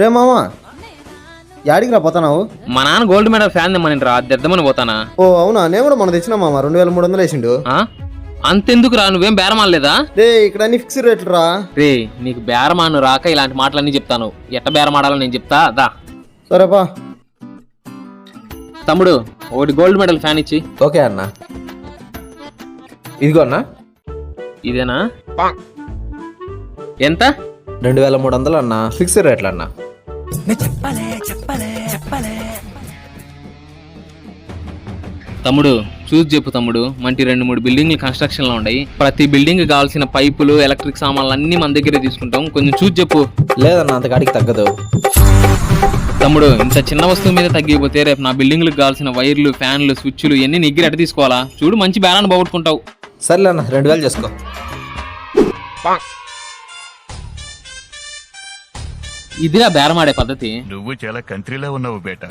రే మామా యాడికి రా పోతానావు? మా నాన్న గోల్డ్ మెడల్ ఫ్యాన్ తెమ్మనిరా తెద్దామని పోతానా. ఓ అవునా, నేను కూడా మొన్న తెచ్చిన మామ 2300 వేసిండు. అంతెందుకు రా, నువ్వేం బేరమాడలేదా? రే ఇక్కడ అన్ని ఫిక్స్డ్ రేట్లు రా. రే నీకు బేరమాను రాక ఇలాంటి మాటలన్నీ చెప్తాను. ఎట్ట బేరమాడాలని నేను చెప్తా దా. సరేపా తమ్ముడు ఒకటి గోల్డ్ మెడల్ ఫ్యాన్ ఇచ్చి. ఓకే అన్న, ఇదిగో అన్న. ఇదేనా? ఎంత? 2300 అన్న, ఫిక్స్డ్ రేట్లు అన్న. తమ్ముడు చూసి చెప్పు తమ్ముడు. మంచి 2-3 బిల్డింగ్లు కన్స్ట్రక్షన్ లో ఉన్నాయి. ప్రతి బిల్డింగ్ కావాల్సిన పైపులు ఎలక్ట్రిక్ సామాన్లు అన్ని మన దగ్గరే తీసుకుంటాం. కొంచెం చూసి చెప్పు. లేదన్న, అంత కాడికి తగ్గదు. తమ్ముడు ఇంత చిన్న వస్తువు మీద తగ్గిపోతే రేపు నా బిల్డింగ్లకు కావాల్సిన వైర్లు ఫ్యాన్లు స్విచ్లు ఇవన్నీ నిగ్గిరి అట్ట తీసుకోవాలా? చూడు మంచి బేరాన్ని పోగొట్టుకుంటావు. సర్లే అన్న, 2000 చేసుకో. ఇదిగా బేరమాడే పద్ధతి. నువ్వు చాలా కంట్రీలో ఉన్నావు బేటా.